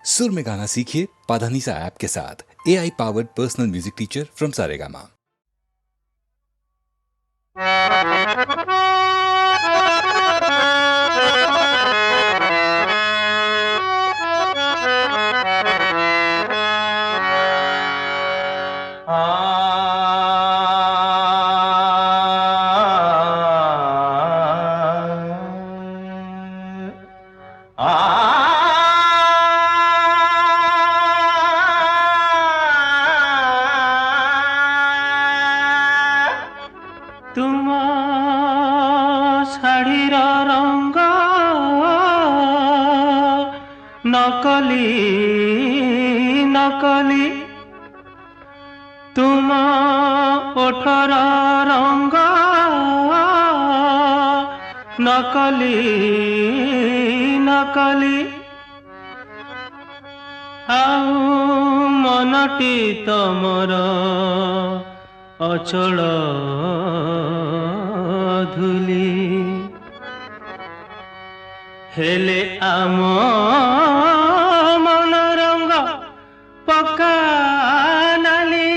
सुर में गाना सीखिए पाधानीसा ऐप के साथ। AI powered personal music teacher from Saregama. तुम शाढ़ीर रंग नकली नकली, तुम ओठर रंग नकली नकली, आउ मनटी तमर अचल धुली, हेले आम मन रंग पक्का नाली,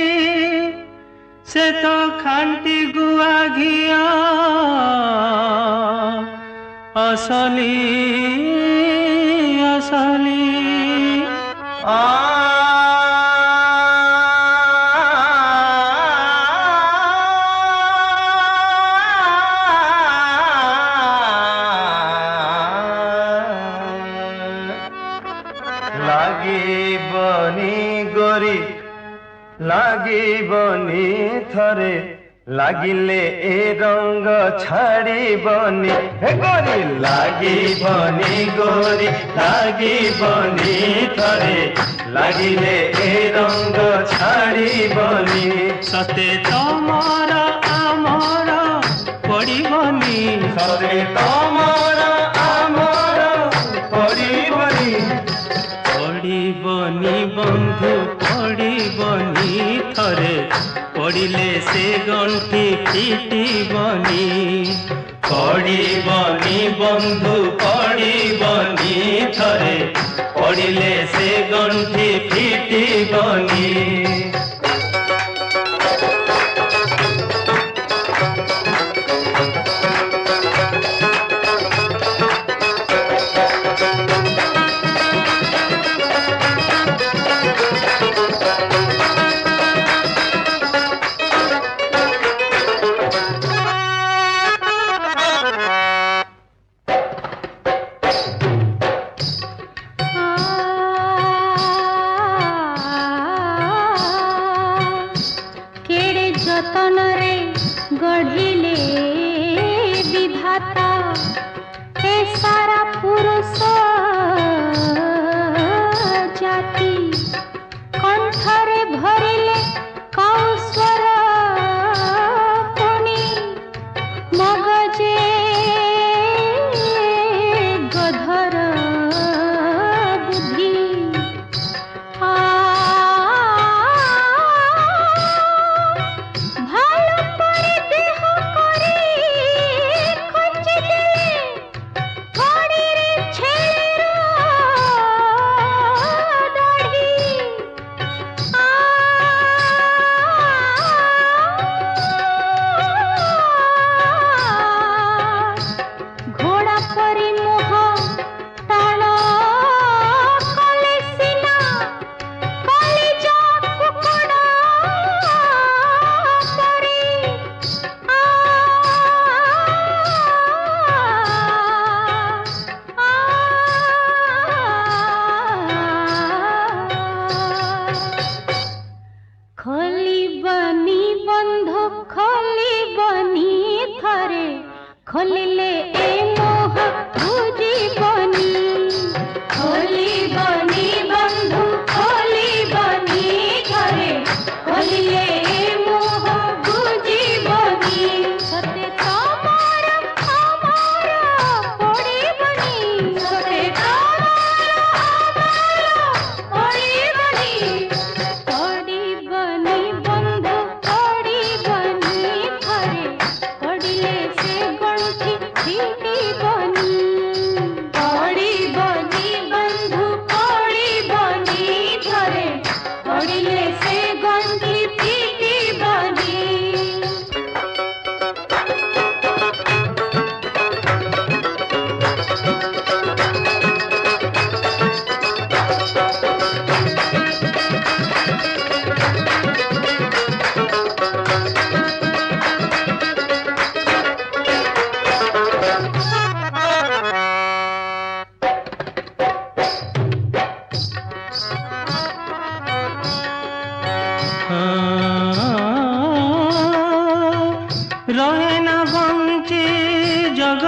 से तो खांटी गुआ घिया असली असली। लागीबनी गोरी लागीबनी थरे, लागिले ए रंग छाड़ीबनी हे गोरी, लागीबनी गोरी लागीबनी थरे, लागिले ए रंग छाड़ीबनी। सते तमर आमर पड़ीबनी, सते तमर आमर पड़ीबनी, पड़ीबनी बंधु पड़ीबनी थरे, पड़िले से गंठी फिटिबनी, पड़ीबनी बंधु पड़ीबनी थरे, पड़िले से गंठी फिटिबनी। जतन रे गढ़िले विधाता, ए सारा पुरुष जाति, कंठरे भरिले कौस्वर पुनि, मगजे गधर बुद्धि। ভালো করে দেহ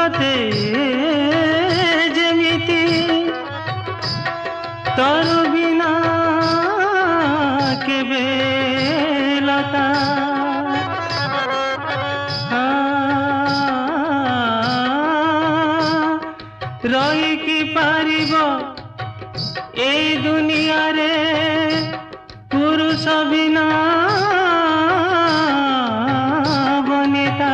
ମତେ ଯେମିତି ତୋର ବିନା କେବେ ଲତା ରହିକି ପାରିବ এই দুনিয়ারে পুরুষ বিনা বনিতা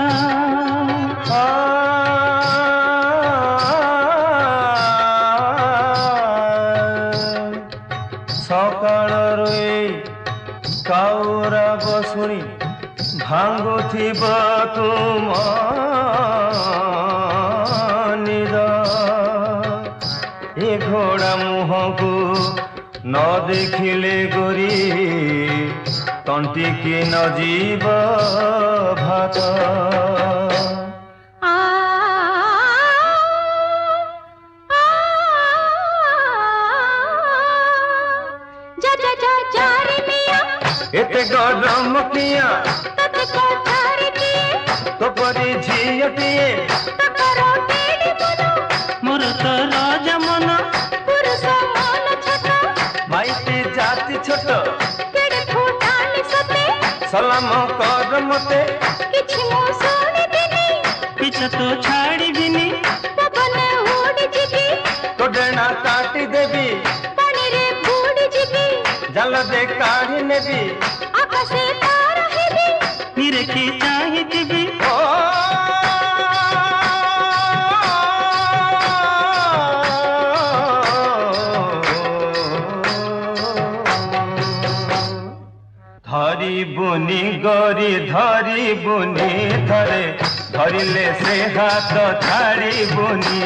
সকালর এই কাউরা বসুনি ভাঙ্গুথিব তুম নিদ এ ঘোড়া মুহঁকু ন দেখিলে গরি তন্টিকি ন জীব ভাত এতে গরম কিয়া তো পরি ঝিয়টিয়ে মোর তো রাজা মন মাইতি জাতি ছোট সালাম কর মতে পিছা তো ছাড়িবিনি তো ডেনা কাটি দেবি জাল দে কাঢ়ি নেবি নিরেখি চাহিଥିବି ধরিবুনি গরি ধরিবুনি ধরে ধরিলে সে হাত ছাড়িবুনি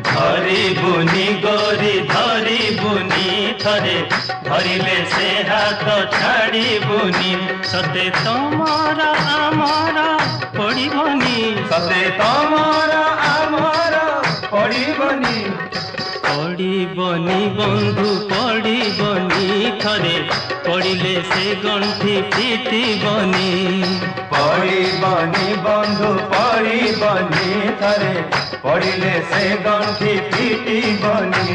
ধরিবুনি গরি ধরিবুনি থরে ধরিলে সে হাত ছাড়িবুনি সতে তোমার আমার পড়িবনি সতে তোমার আমার পড়িবনি পড়িবনি বন্ধু পড়িবনি থরে পড়িলে সে গণ্ঠি ফিটিবনি পড়িবনি বন্ধু পড়িবনি থরে পড়িলে সে গণ্ঠি ফিটিবনি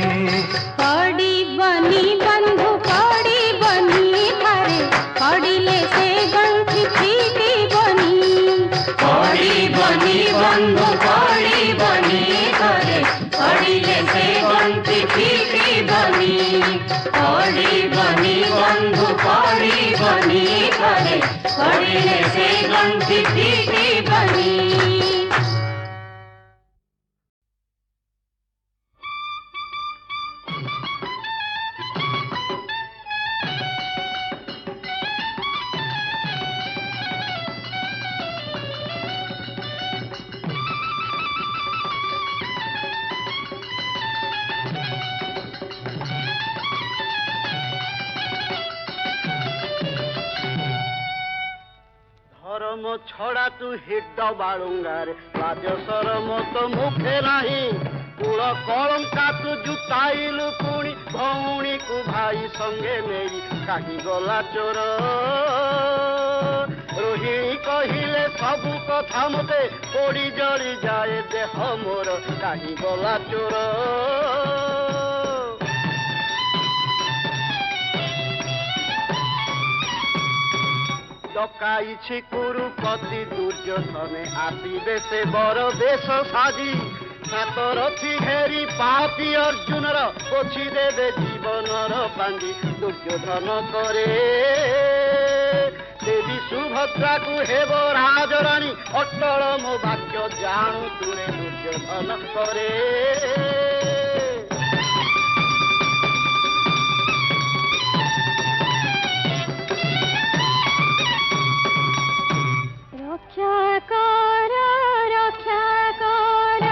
পড়িবনি বন্ধু পড়িবনি ଥରେ ପଡ଼ିଲେ ସେ ଗଣ୍ଠି ଫିଟିବନି পড়িবনি বন্ধু পড়িবনি থরে পড়িলে সে গণ্ঠি ফিটিবনি পড়িবনি বন্ধু পড়িবনি থরে পড়িলে সে গণ্ঠি ফিটিবনি ধর্ম ছড়া তু হিড বালুঙ্গারে লাজ শরম তো মুখে নাহি কুল কলঙ্কা তু জুতাইলু পুଣି ভৌণী কু ভাই সঙ্গে নেই কাহি গলা চোর রোহিণী কহিলে সবু কথা মতে পড়ি জড়ি যায় দেহ মোর কাহি গলা চোর ডকাইছি কুরুপতি দুর্যোধনে আসিবে সে বড় বেশ সাজি সাতরথি ঘেরি পাপি অর্জুনর পছি দেবে জীবনর পাঞ্জি দুর্যোধন করে দেবী সুভদ্রাকু হেব রাজরানী অটল মো বাক্য জাণু তুরে দুর্যোধন করে রক্ষা কর রক্ষা কর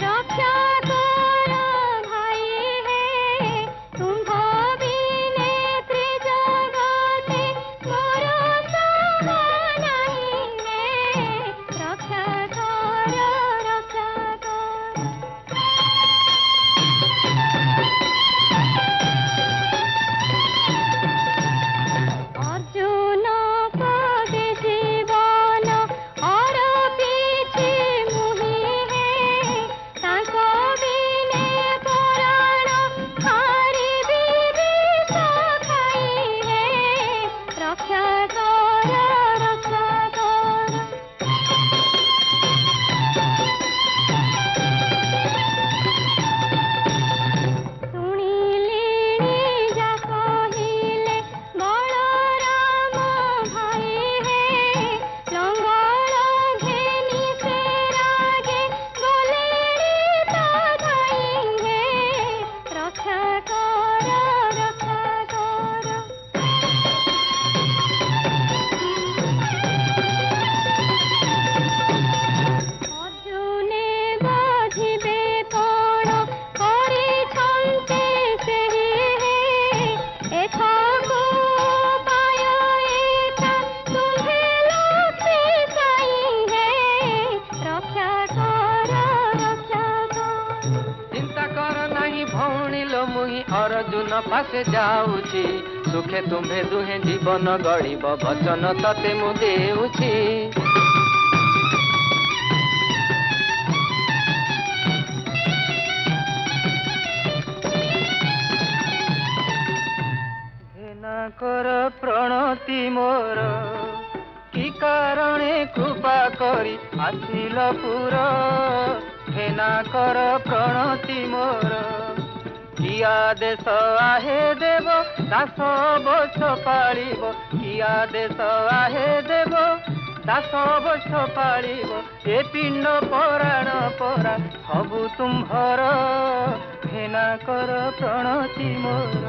রক্ষা কর ভাই হে তুম্ভ বিনে ত্রিজগতে মোর সহ নাহি রে রক্ষা কর রক্ষা কর पासे जाऊची सुखे तुम्हे दुहे जीवन गड़ब वचन तते मु देउची कर प्रणति मोर कि कारणे कृपा करी आसिल पुर भेना कर प्रणति मोर कि आदेश आहे देव दास बछ पालिब कि आदेश आहे देव दास बछ पालिब ए पिंड पराण परा सबु तुम्भर भेना कर प्रणति मोर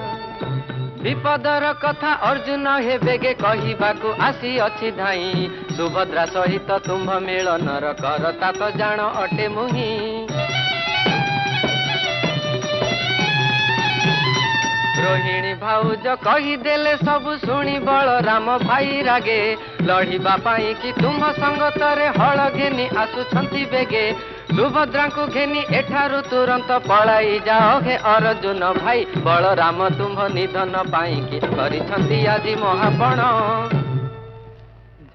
विपदर कथा अर्जुन हे बेगे कहिबाकु आसी अछि धाई सुभद्रा सहित तुम्भ मिलनर करता तो जान अटे मुही रोहिणी भाउज कहिदेले सबु शुणी बलराम भाई रागे लड़िबा पाई कि तुम संगतरे हल घेनी आसुछंती बेगे सुभद्रा को घेनी एठारु तुरंत पलाई जाओ हे अर्जुन भाई बलराम तुम्भ निधन पाई कि करिछंती आजी महापण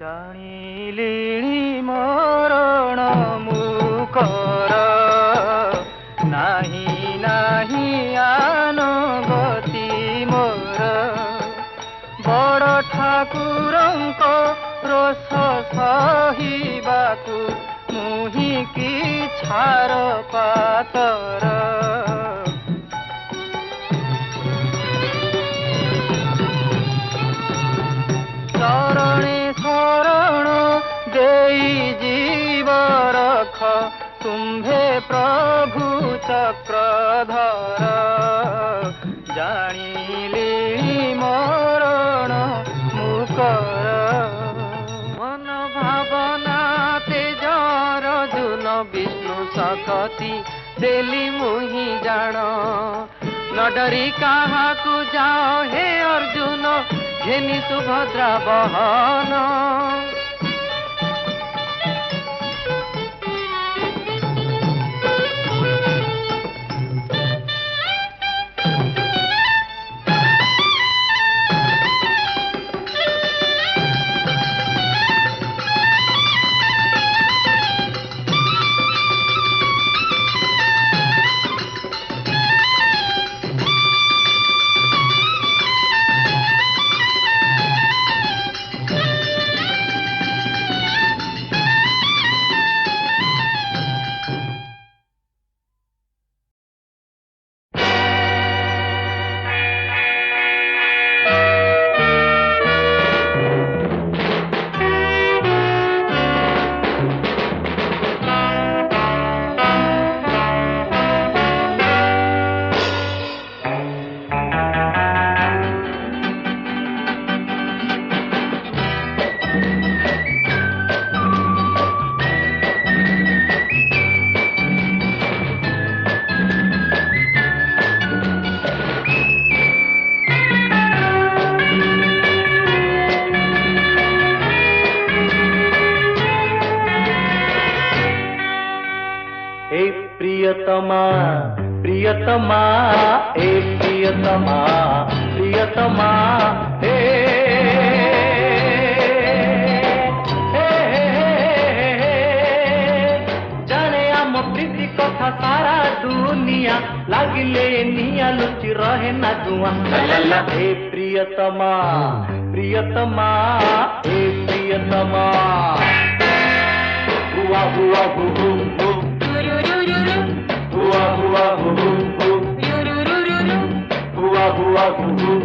जानिलिणी मरण मुकर नाही नाही आनो गति मोर बड़ ठाकुरंको रोष सहिबाकु मुही की छार पातर शरणे शरण देई जीव रख तुम्भे प्रभु चक्रधर जानिली मरण मुकर मन भावना तेजर जुन विष्णु सकती देली मुही जान न डरी काहाकु जाओ हे अर्जुन घेनी सुभद्रा बहन प्रियतमा प्रियतमा ए प्रियतमा प्रियतमा हे जाने आम प्रीति कथा सारा दुनिया लागिले निया लुचि रहे ना धुआं हे प्रियतमा प्रियतमा हे प्रियतमा हुआ हुआ हु हु हुआ हुआ हु हु हुआ हुआ हु हु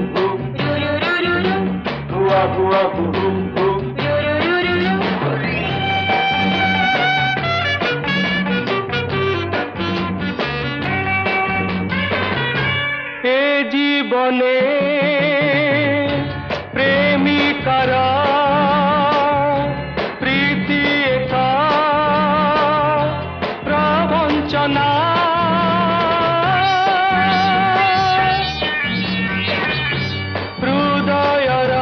हुआ हुआ हु हु हे जीवने प्रेमिकार प्रीति एक प्रवंचना हृदयर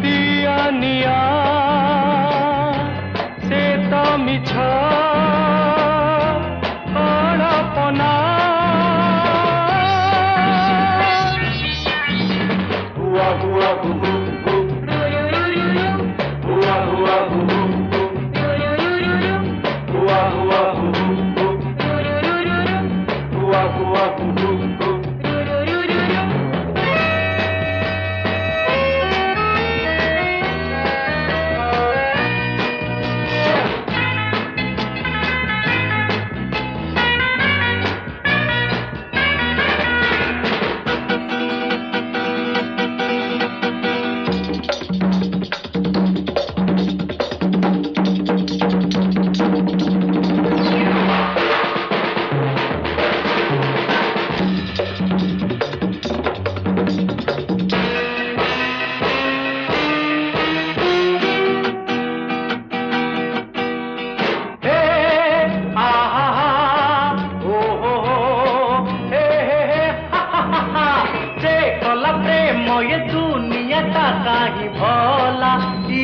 दिया निया से तो मिछ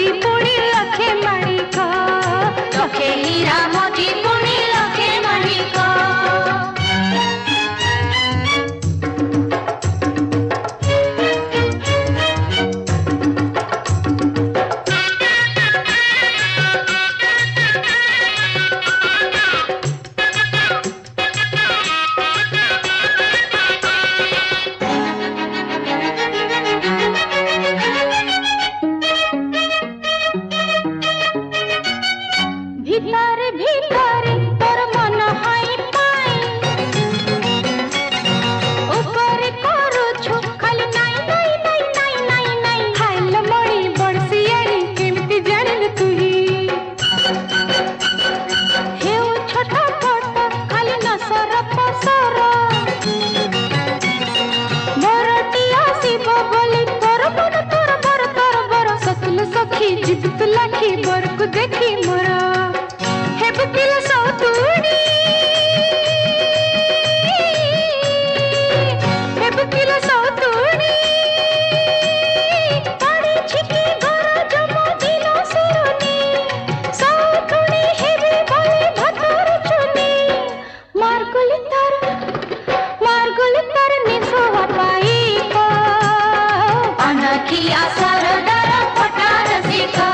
मोदी पुणी लखे माणिक लखे हीरा मोती पुणी लखे माणिक ভিতরে ভিতরে তোর মন হাই পাই উপরে করুছু খালি নাই নাই নাই নাই নাই নাই খাইল মড়ি বড়সিয়াড়ি কেমতি জানিল তুই হেউ ছোট বট খালি নসর পসর মরটি আসিব বলি তোর মন তোর বর সতুল সখী জিবিত লাখি বরকু দেখি মোর হেবকিল সৌতুড়ি হেবকিল সৌতুড়ি পাড়ি ছিকি ঘর জম দিল সুরনি সৌতুড়ি হেবে বলে ভতর চুনি মারগুলি তার নিসোয়া পাইক अनखिया सरदार पठार सिका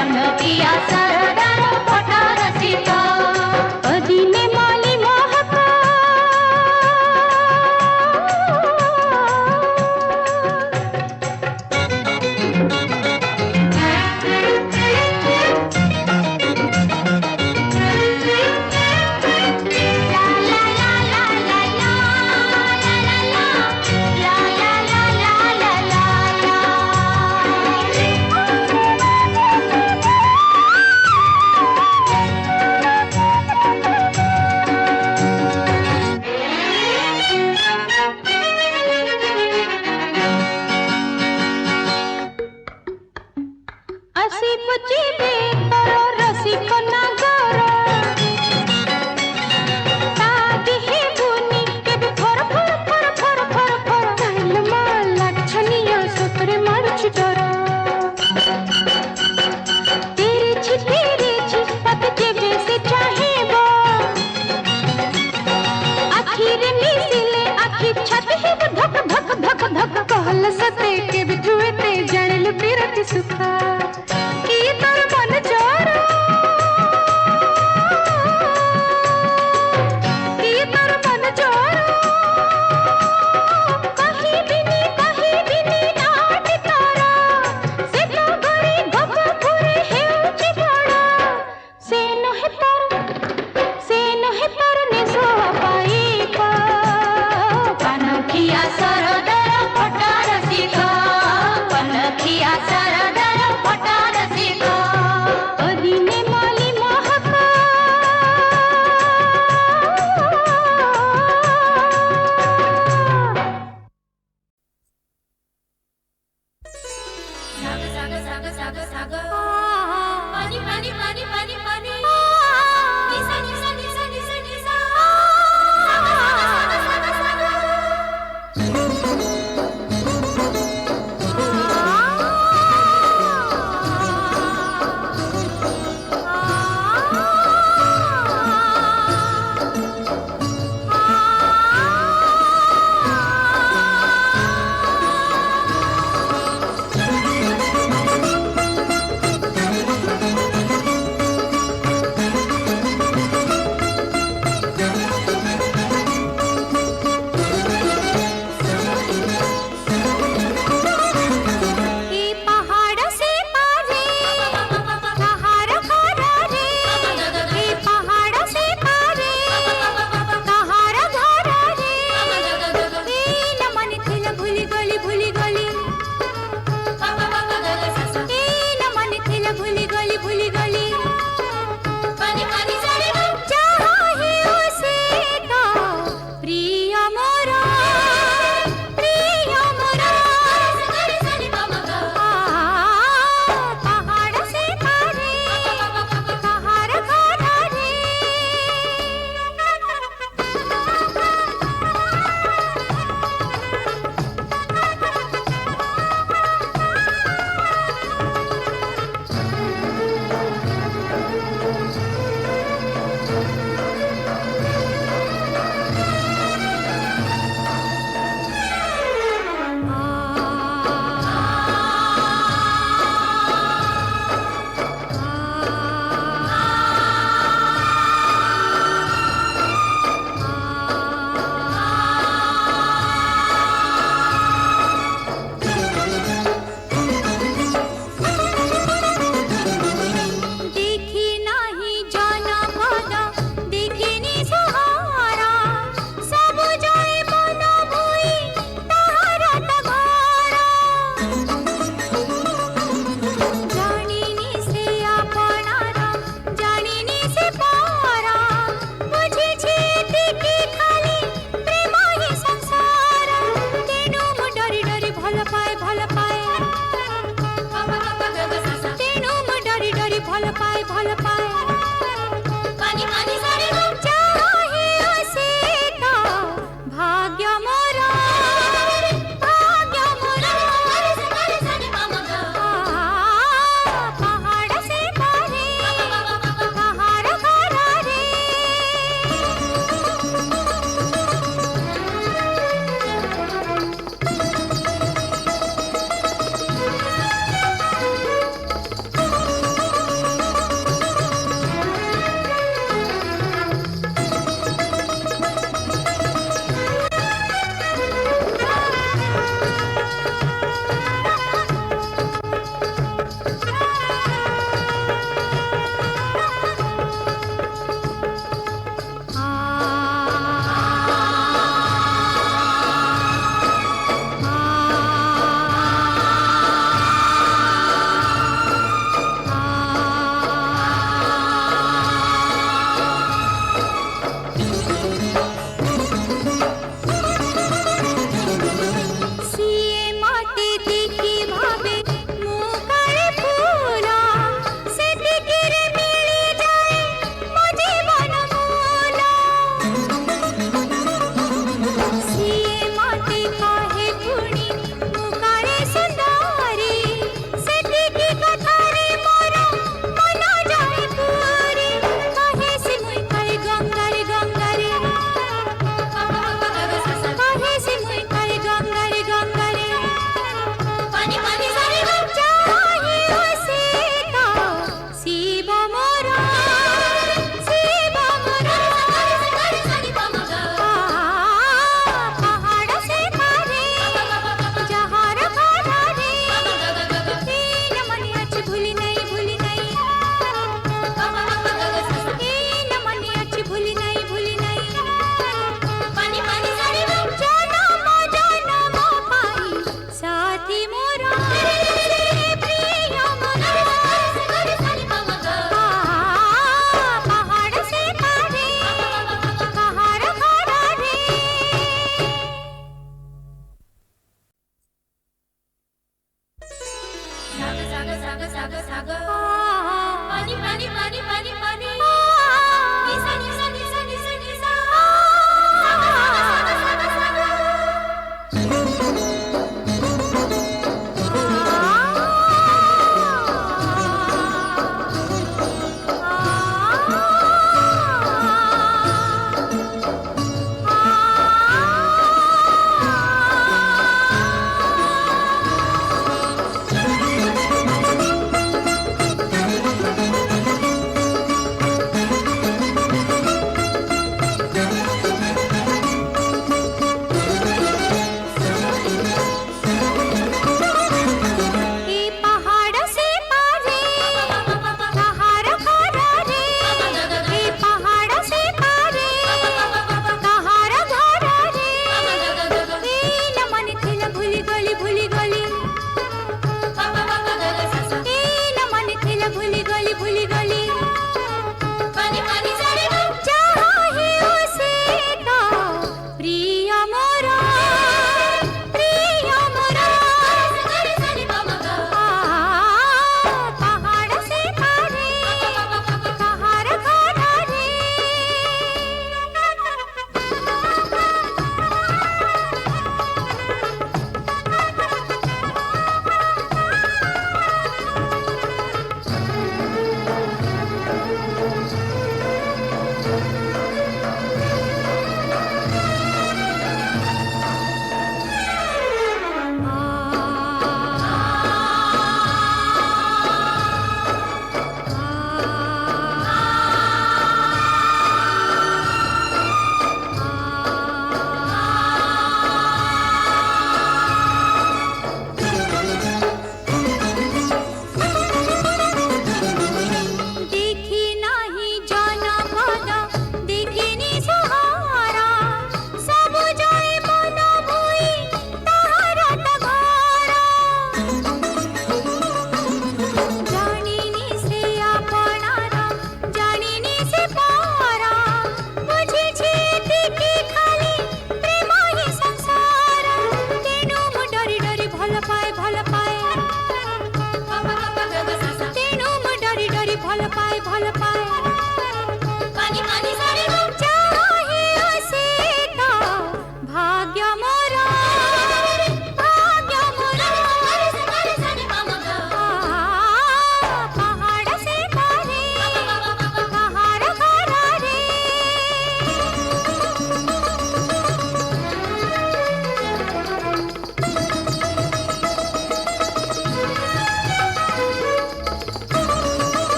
अनखिया सरदार पठार सिका अदिने माली मोहक আসি পুচিবে তোর রসিক নাগর তাগি হেবুনি কেবে ফর ফর ফর ফর ফর ফর কাইল মা লাছনিয়া সতরে মারুছি ডর তেরে ছি তাকে যেবে সে চাহেব আখিরে মিশিলে আখি ছাতে হেব ধক ধক ধক ধক कहल सते केबे जुएते जानिलु पिरति सुखा की तोर मन जोर की तोर मन जोर कही बिनी नाट तारा से तो गरी गप पुरे हेउची बड़ा से नहे पर निसोआ पाइक अनखिया सरदार पठार सिका अनखिया सरदार पठार सिका अदिने माली मोहक साग साग साग साग साग पानी पानी पानी पानी पानी निसा निसा निसा निसा निसा साग साग साग साग साग साग साग साग साग पानी पानी पानी पानी पानी निसा निसा निसा निसा निसा साग साग साग साग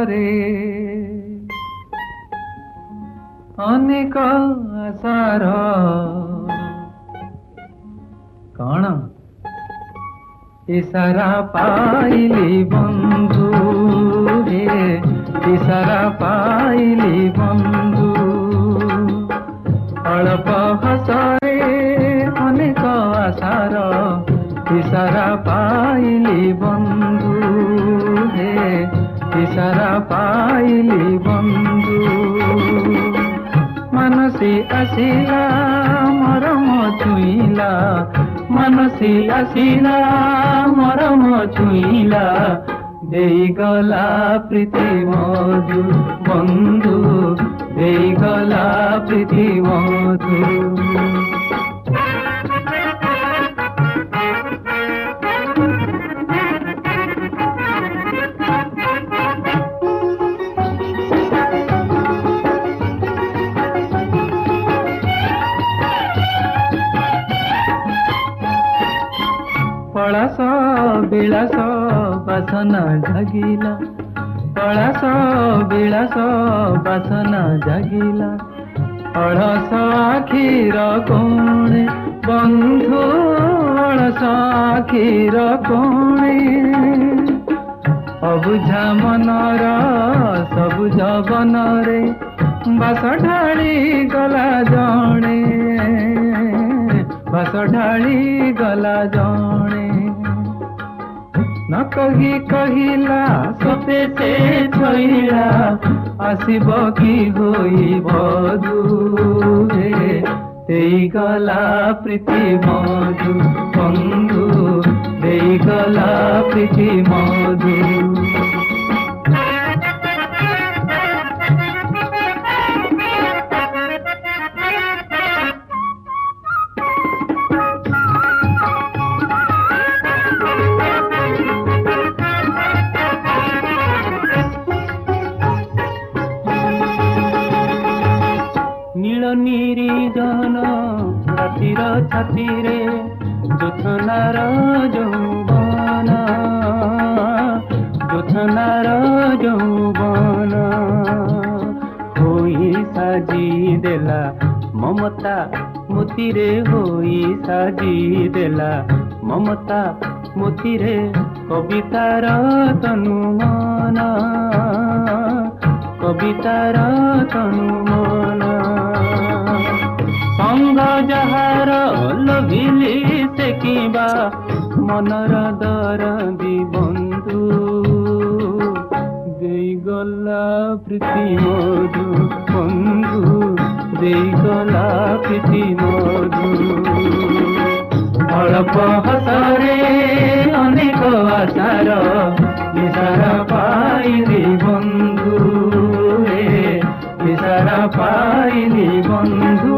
ହସରେ ଅନେକ ଆଶାର କଣ ଇସାରା ପାଇଲି ବନ୍ଧୁ ରେ ଇସାରା ପାଇଲି ବନ୍ଧୁ ଅଳ୍ପ ହସରେ ଅନେକ ଆଶାର ଇସାରା ପାଇଲି ବନ୍ଧୁ ରେ ଇସାରା ପାଇଲି ବନ୍ଧୁ ମାନସୀ ଆସିଲା ମରମ ଛୁଇଁଲା ମାନସୀ ଆସିଲା ମରମ ଛୁଇଁଲା ଦେଇଗଲା ପ୍ରୀତି ମଧୁ ବନ୍ଧୁ ଦେଇଗଲା ପ୍ରୀତି ମଧୁ ପଳାଶ ବିଳାସ ବାସନା ଜାଗିଲା ପଳାଶ ବିଳାସ ବାସନା ଜାଗିଲା ଅଳସ ଆଖିର କୋଣେ ବନ୍ଧୁ ଅଳସ ଆଖିର କୋଣେ ଅବୁଝା ମନର ସବୁଜ ବନରେ ବାସ ଢାଳି ଗଲା ଜଣେ ବାସ ଢାଳି ଗଲା ଜଣେ ନ କହି କହିଲା ସତେ ସେ ଛଇଲା ଆସିବ କି ହୋଇ ବଧୂରେ ଦେଇଗଲା ପ୍ରୀତି ମଧୁ ବନ୍ଧୁ ଦେଇଗଲା ପ୍ରୀତି ମଧୁ ନିରିଜନ ରାତିର ଛାତିରେ ଜୋଛନାର ଯୌବନ ଜୋଛନାର ଯୌବନ ହୋଇ ସାଜି ଦେଲା ମମତା ମୋତିରେ ହୋଇ ସାଜି ଦେଲା ମମତା ମୋତିରେ କବିତାର ତନୁମନ କବିତାର ତନୁମନ ସଙ୍ଗ ଯାହାର ଲୋଭିଲି ସେ କିବା ମନର ଦରଦି ବନ୍ଧୁ ଦେଇଗଲା ପ୍ରୀତି ମଧୁ ବନ୍ଧୁ ଦେଇଗଲା ପ୍ରୀତି ମଧୁ ଅଳ୍ପ ହସରେ ଅନେକ ଆଶାର ଇସାରା ପାଇଲି ବନ୍ଧୁ ଇସାରା ପାଇଲି ବନ୍ଧୁ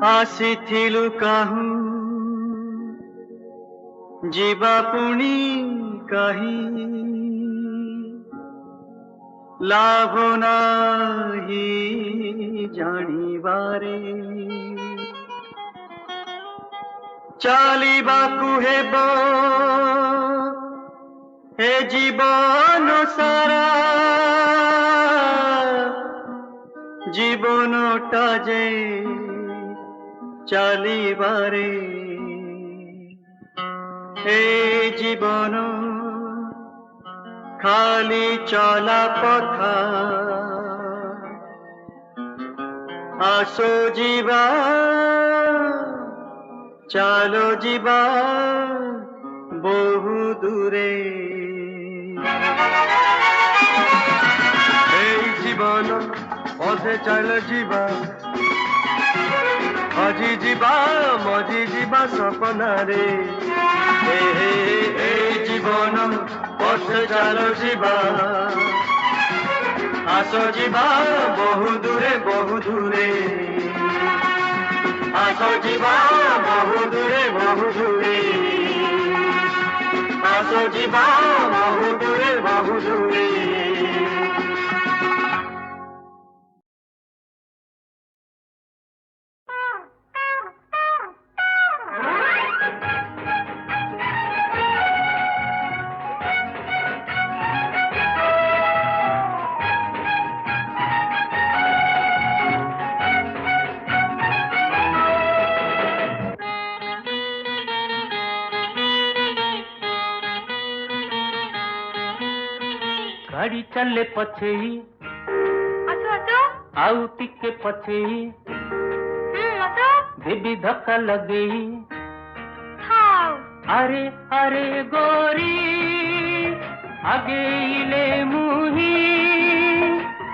ଆସିଥିଲୁ କାହୁଁ ଯିବା ପୁଣି କାହିଁ ଲାଭ ନାହିଁ ଜାଣିବାରେ ଚାଲିବାକୁ ହେବ ଏ ଜୀବନ ସାରା ଜୀବନଟା ଯେ ଚାଲିବାରେ ଏ ଜୀବନ ଖାଲି ଚଲା ପଥା ଆସୋ ଯିବା ଚାଲୋ ଯିବା ବହୁ ଦୂରେ এই জীবন পথে চাল ଯିବା হজি ଯିବା মজি ଯିବା সপনারে এই জীবন পথে চাল ଯିବା আস ଯିବା বহু দূরে আস ଯିବା বহু দূরে আস ଯିବା বহু দূরে गाड़ी चले पछे ही आसो आसो आउ टिके पछे ही आसो देवी धक्का लगे ही थाओ अरे अरे गोरी आगे ले मुही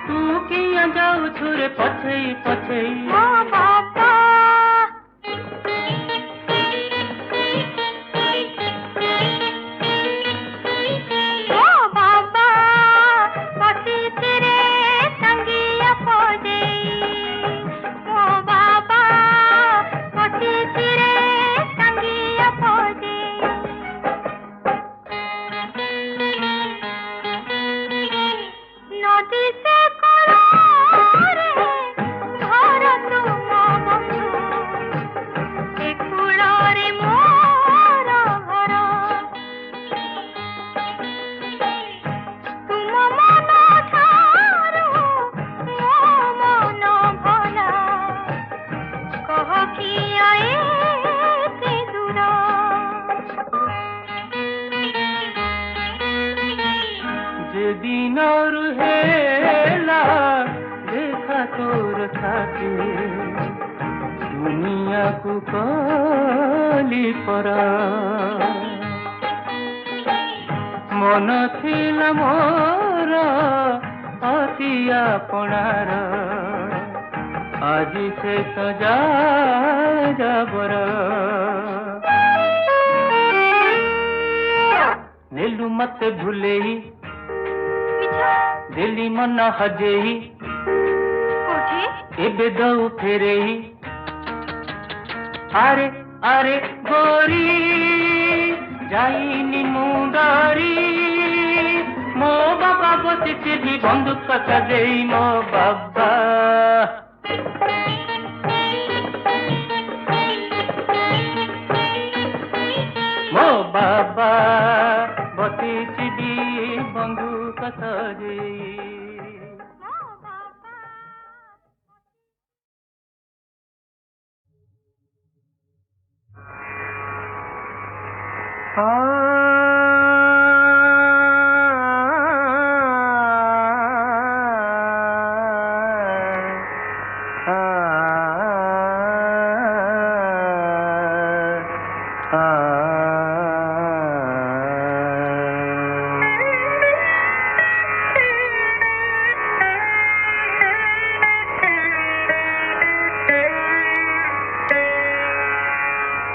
तू किया जाऊ छुरे पछे ओ बाबा दुनिया को काली परा मन थिला मोर अति आपणार आज से तो जाबर नेलु मत भूलेई दिल्ली मन हजेई एबे दऊ फेरेई अरे अरे गोरी जाइनी मुंडारी मो बाबा बसिथिली बंदूक सजेई मो बाबा मो बाबा बसिथिली बंदूक सजेई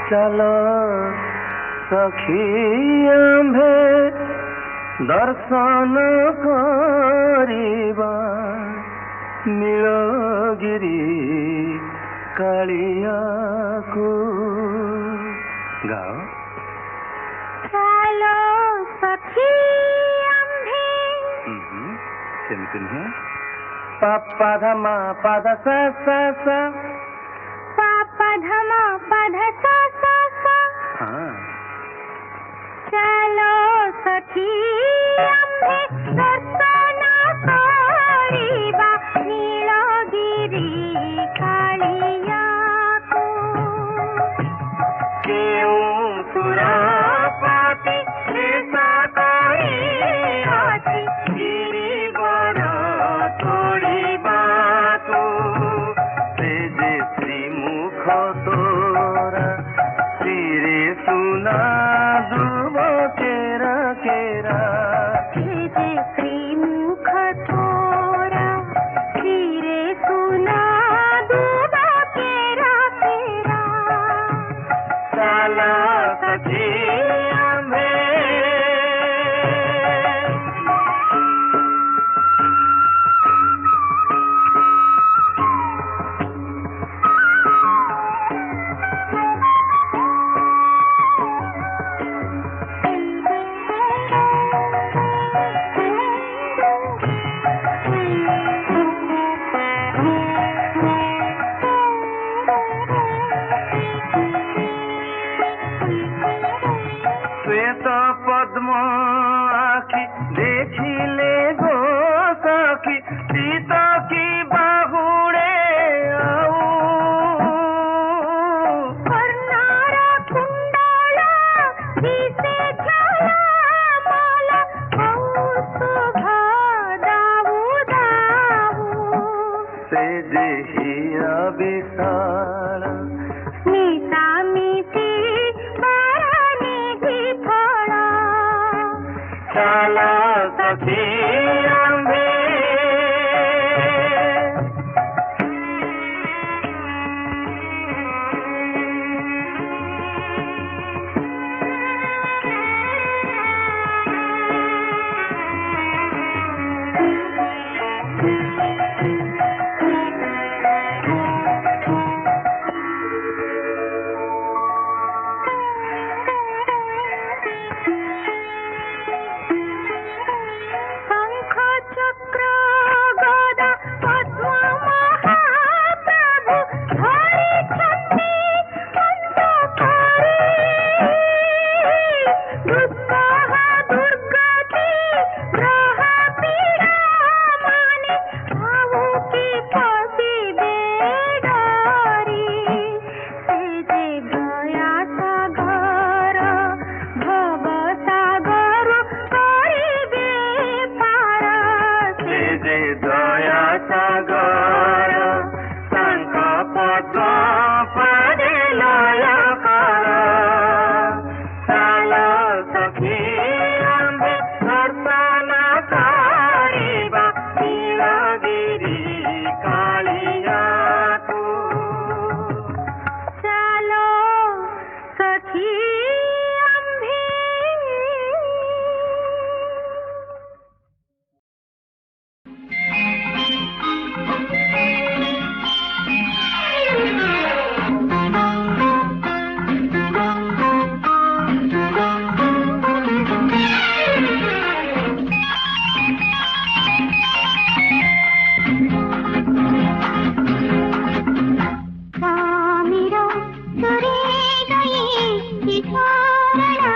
चलो सखी आम्भे दर्शन करिबा नीलगिरी कालिया को गाओ चलो सखी आम्भे सेमती नुहे पापा धमा पादा सा सा सा पापा धमा पाधा सा सा सा हाँ चलो सखी आम्भे दर्शन करिबा नीलगिरी कालिया को केउं सुरपति ऐसा करी अछि गिरिवर तोड़िबाको से जे श्रीमुख तोरा श्रीरे सुना दुब केरा केरा जे श्रीमुख तोरा धीरे सुना दुबा केरा केरा चला सखी आम्भे श्वेत पद्म आखि देखिले गो सखी सीत की बाहुड़े आऊ कर्णारा कुंडला दिसे झलमल कौस्तुभ दाऊ दाऊ से देहिया विशाल स्मिता मिति बारानिधि फल चला सखी आम्भे शंख चक्र गदा पद्म महाप्रभु धरिछन्ति अंतःपुरे दुस्सह दुर्गति ग्रह पीड़ा माने भावुकी पसिबे डरी से जे दया सागर भव सागर करिबे पार से जे दया सागर शंख पद्म पदे लय कर चला सखी आम्भे दर्शन करिबा नीलगिरी कालिया को चलो सखी आम्भे स्वामीरा सुरे गई किशोरणा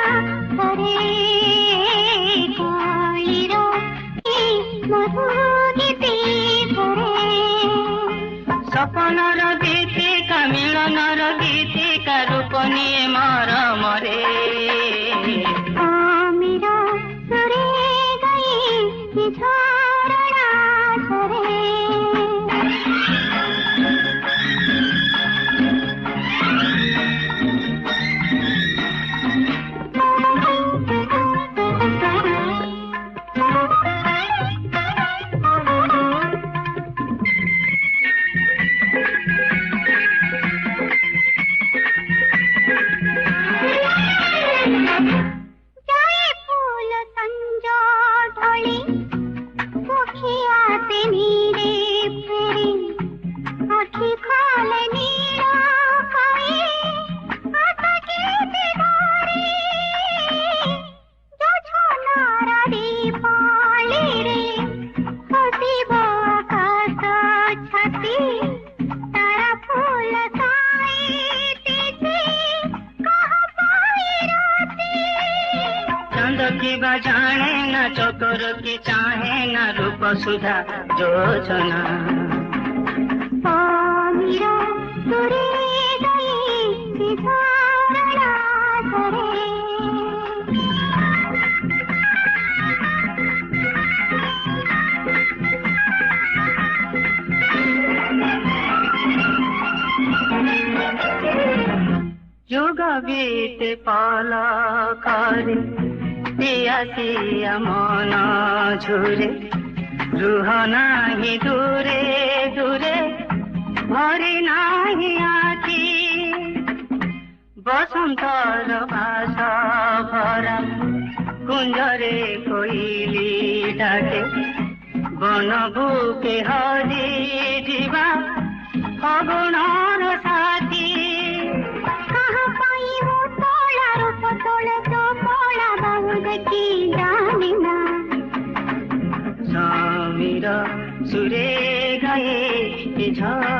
करे कालिरा की मधु गीते करे सपनर गीतिका मिलनर गीतिका रूप निये मरमरे स्वामीरा सुरे गई किशोरणा करे तोर की चाहे ना रूप सुधा योजना मीरा तुरे गए सिधारा करे युग बीते पाला करे पिया सिया मन झुरे रुह नाही दूरे दूरे भरे नाही आखि बसंतर भाषा भरा कुंजरे कोइली डाके बन बुके हरि जीवा फगुणर साथी कहाँ पाई वो तोला रूप तोले तो पोला बाबू देखी जानी ना समीर सुरे गए झ